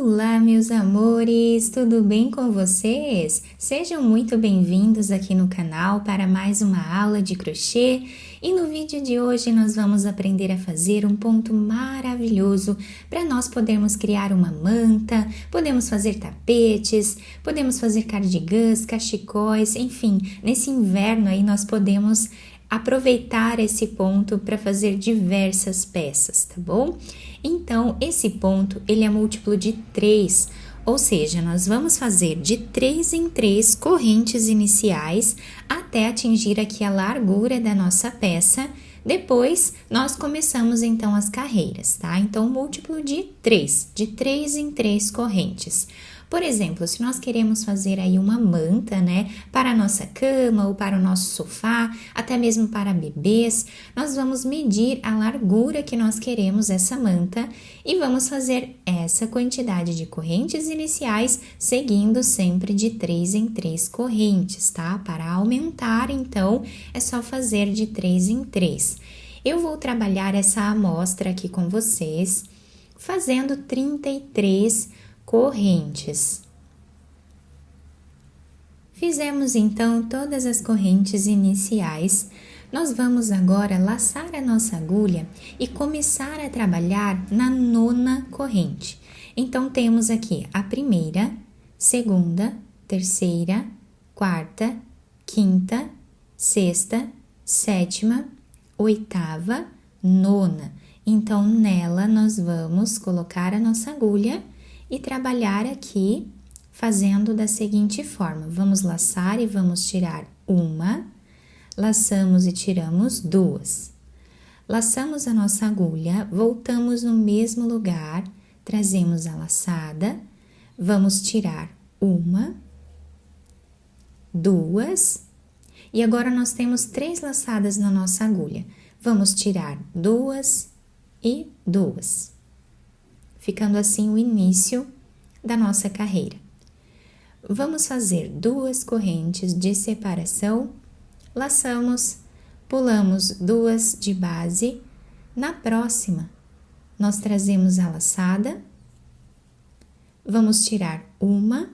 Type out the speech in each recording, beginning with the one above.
Olá, meus amores, tudo bem com vocês? Sejam muito bem-vindos aqui no canal para mais uma aula de crochê e no vídeo de hoje nós vamos aprender a fazer um ponto maravilhoso para nós podermos criar uma manta, podemos fazer tapetes, podemos fazer cardigãs, cachecóis, enfim, nesse inverno aí nós podemos aproveitar esse ponto para fazer diversas peças, tá bom? Então, esse ponto, ele é múltiplo de 3, ou seja, nós vamos fazer de 3 em 3 correntes iniciais até atingir aqui a largura da nossa peça. Depois, nós começamos então as carreiras, tá? Então, múltiplo de 3 em 3 correntes. Por exemplo, se nós queremos fazer aí uma manta, né, para a nossa cama ou para o nosso sofá, até mesmo para bebês, nós vamos medir a largura que nós queremos essa manta e vamos fazer essa quantidade de correntes iniciais, seguindo sempre de 3 em 3 correntes, tá? Para aumentar, então, é só fazer de 3 em 3. Eu vou trabalhar essa amostra aqui com vocês, fazendo 33 correntes. Fizemos então todas as correntes iniciais. Nós vamos agora laçar a nossa agulha e começar a trabalhar na 9ª corrente. Então, temos aqui a primeira, segunda, terceira, quarta, quinta, sexta, sétima, oitava, 9ª. Então, nela nós vamos colocar a nossa agulha e trabalhar aqui fazendo da seguinte forma: vamos laçar e vamos tirar uma, laçamos e tiramos 2. Laçamos a nossa agulha, voltamos no mesmo lugar, trazemos a laçada, vamos tirar uma, 2, e agora nós temos 3 laçadas na nossa agulha. Vamos tirar 2 e 2. Ficando assim o início da nossa carreira. Vamos fazer 2 correntes de separação, laçamos, pulamos 2 de base. Na próxima, nós trazemos a laçada, vamos tirar uma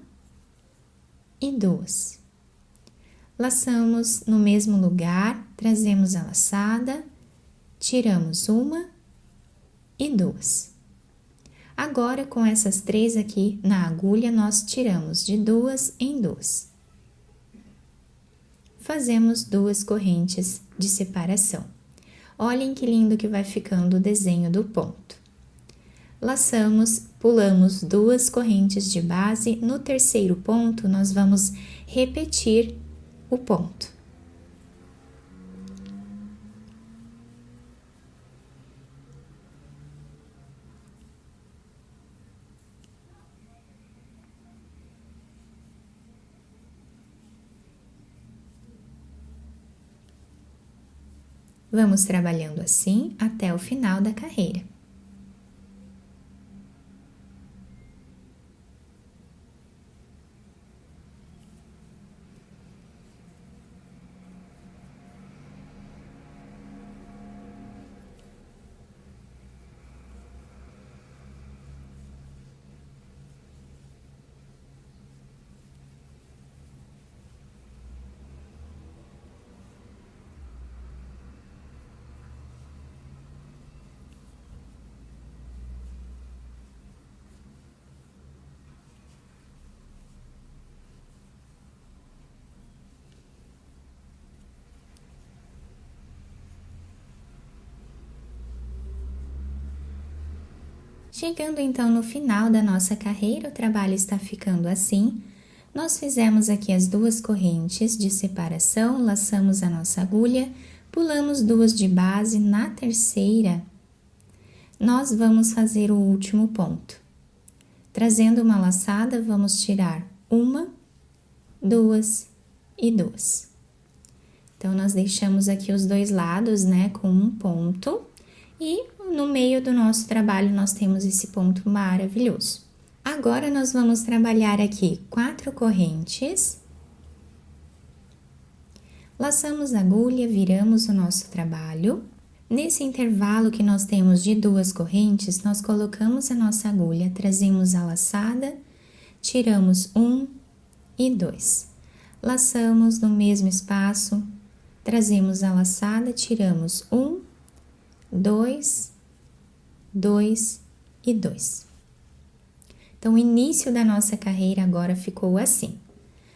e 2. Laçamos no mesmo lugar, trazemos a laçada, tiramos uma e 2. Agora, com essas 3 aqui na agulha, nós tiramos de 2 em 2. Fazemos 2 correntes de separação. Olhem que lindo que vai ficando o desenho do ponto. Laçamos, pulamos 2 correntes de base. No terceiro ponto, nós vamos repetir o ponto. Vamos trabalhando assim até o final da carreira. Chegando então no final da nossa carreira, o trabalho está ficando assim. Nós fizemos aqui as 2 correntes de separação, laçamos a nossa agulha, pulamos 2 de base. Na terceira, nós vamos fazer o último ponto. Trazendo uma laçada, vamos tirar uma, 2 e 2. Então, nós deixamos aqui os 2 lados, né, com um ponto. E no meio do nosso trabalho nós temos esse ponto maravilhoso. Agora nós vamos trabalhar aqui 4 correntes. Laçamos a agulha, viramos o nosso trabalho. Nesse intervalo que nós temos de 2 correntes, nós colocamos a nossa agulha, trazemos a laçada, tiramos 1 e 2. Laçamos no mesmo espaço, trazemos a laçada, tiramos 1, 2, 2 e 2. Então, o início da nossa carreira agora ficou assim.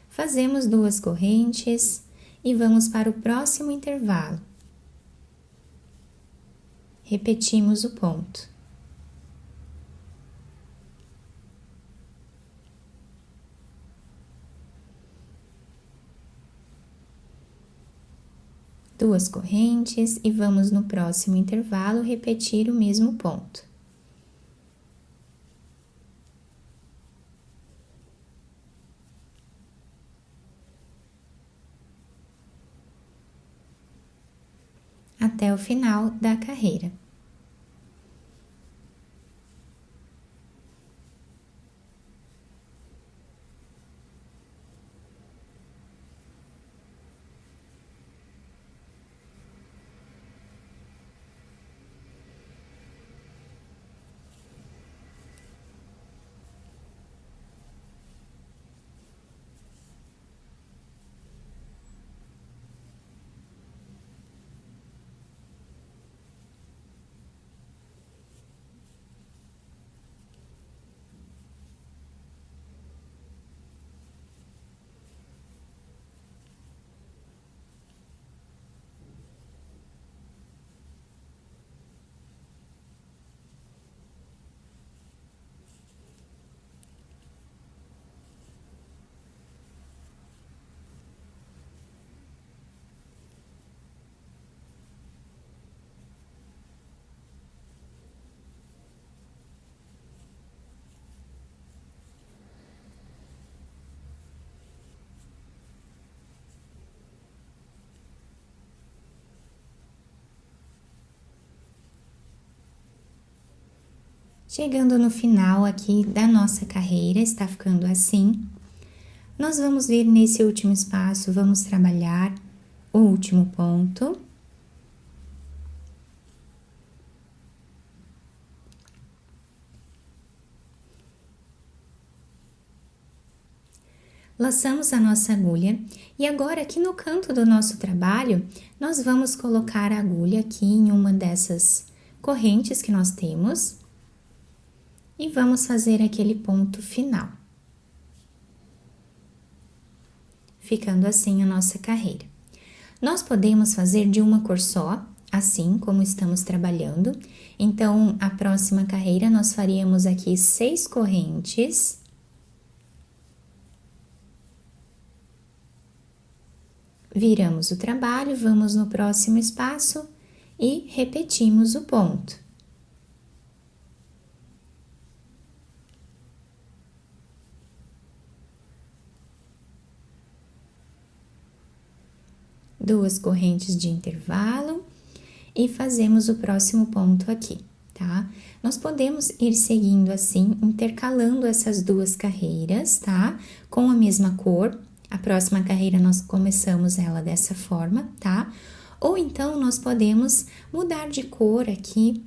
Fazemos 2 correntes e vamos para o próximo intervalo. Repetimos o ponto. Duas correntes e vamos no próximo intervalo repetir o mesmo ponto. Até o final da carreira. Chegando no final aqui da nossa carreira, está ficando assim. Nós vamos vir nesse último espaço, vamos trabalhar o último ponto. Laçamos a nossa agulha e agora aqui no canto do nosso trabalho, nós vamos colocar a agulha aqui em uma dessas correntes que nós temos. E vamos fazer aquele ponto final. Ficando assim a nossa carreira. Nós podemos fazer de uma cor só, assim como estamos trabalhando. Então, a próxima carreira nós faríamos aqui 6 correntes. Viramos o trabalho, vamos no próximo espaço e repetimos o ponto. Duas correntes de intervalo e fazemos o próximo ponto aqui, tá? Nós podemos ir seguindo assim, intercalando essas duas carreiras, tá? Com a mesma cor. A próxima carreira nós começamos ela dessa forma, tá? Ou então nós podemos mudar de cor aqui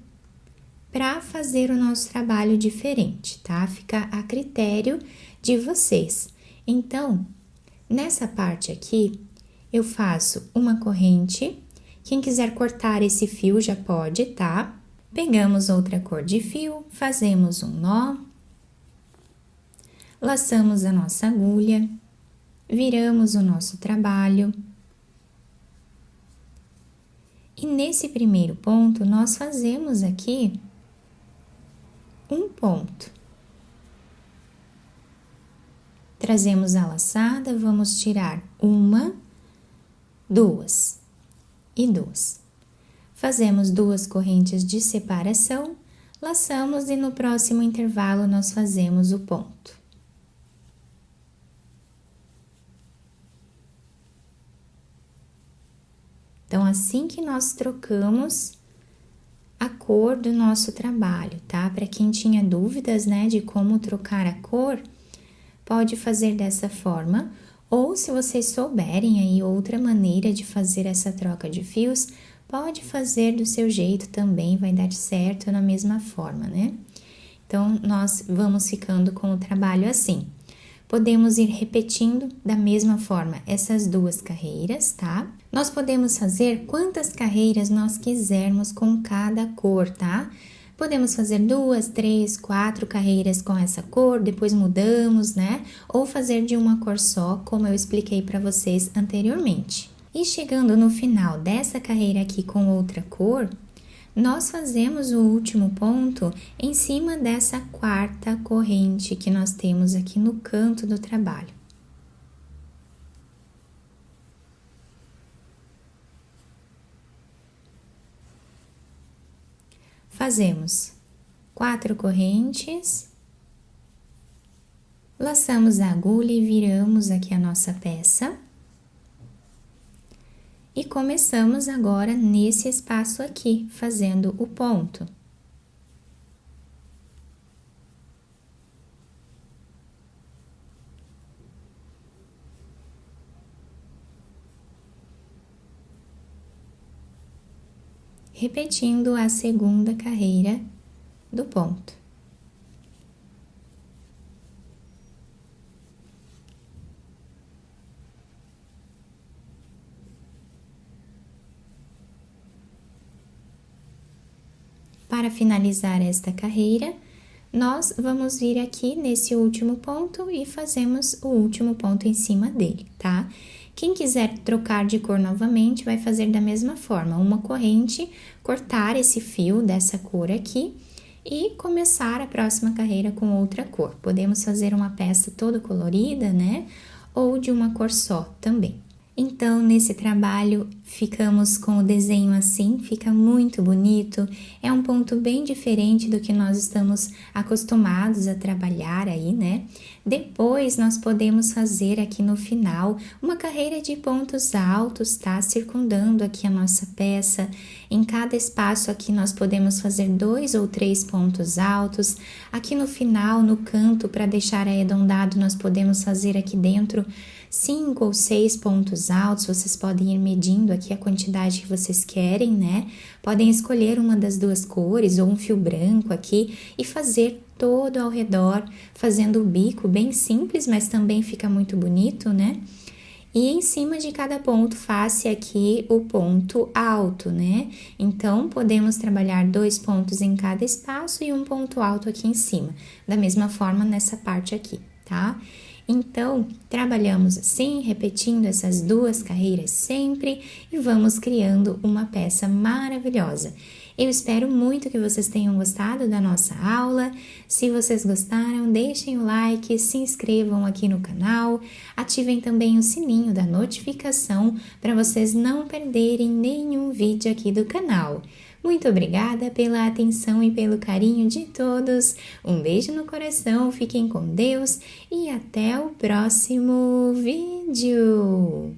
para fazer o nosso trabalho diferente, tá? Fica a critério de vocês. Então, nessa parte aqui, eu faço uma corrente, quem quiser cortar esse fio já pode, tá? Pegamos outra cor de fio, fazemos um nó, laçamos a nossa agulha, viramos o nosso trabalho. E nesse primeiro ponto, nós fazemos aqui um ponto. Trazemos a laçada, vamos tirar 1, 2 e 2. Fazemos 2 correntes de separação, laçamos e no próximo intervalo nós fazemos o ponto. Então, assim que nós trocamos a cor do nosso trabalho, tá? Para quem tinha dúvidas, né, de como trocar a cor, pode fazer dessa forma. Ou se vocês souberem aí outra maneira de fazer essa troca de fios, pode fazer do seu jeito também, vai dar certo na mesma forma, né? Então, nós vamos ficando com o trabalho assim. Podemos ir repetindo da mesma forma essas duas carreiras, tá? Nós podemos fazer quantas carreiras nós quisermos com cada cor, tá? Podemos fazer 2, 3, 4 carreiras com essa cor, depois mudamos, né? Ou fazer de uma cor só, como eu expliquei para vocês anteriormente. E chegando no final dessa carreira aqui com outra cor, nós fazemos o último ponto em cima dessa quarta corrente que nós temos aqui no canto do trabalho. Fazemos 4 correntes, laçamos a agulha e viramos aqui a nossa peça. E começamos agora nesse espaço aqui, fazendo o ponto. Repetindo a segunda carreira do ponto. Para finalizar esta carreira, nós vamos vir aqui nesse último ponto e fazemos o último ponto em cima dele, tá? Quem quiser trocar de cor novamente, vai fazer da mesma forma, uma corrente, cortar esse fio dessa cor aqui e começar a próxima carreira com outra cor. Podemos fazer uma peça toda colorida, né? Ou de uma cor só também. Então, nesse trabalho, ficamos com o desenho assim, fica muito bonito, é um ponto bem diferente do que nós estamos acostumados a trabalhar aí, né? Depois, nós podemos fazer aqui no final uma carreira de pontos altos, tá? Circundando aqui a nossa peça. Em cada espaço aqui, nós podemos fazer 2 ou 3 pontos altos. Aqui no final, no canto, para deixar arredondado, nós podemos fazer aqui dentro 5 ou 6 pontos altos, vocês podem ir medindo aqui a quantidade que vocês querem, né? Podem escolher uma das duas cores ou um fio branco aqui e fazer todo ao redor, fazendo o bico bem simples, mas também fica muito bonito, né? E em cima de cada ponto face aqui o ponto alto, né? Então, podemos trabalhar 2 pontos em cada espaço e um ponto alto aqui em cima, da mesma forma nessa parte aqui, tá? Então, trabalhamos assim, repetindo essas duas carreiras sempre e vamos criando uma peça maravilhosa. Eu espero muito que vocês tenham gostado da nossa aula. Se vocês gostaram, deixem o like, se inscrevam aqui no canal, ativem também o sininho da notificação para vocês não perderem nenhum vídeo aqui do canal. Muito obrigada pela atenção e pelo carinho de todos. Um beijo no coração, fiquem com Deus e até o próximo vídeo.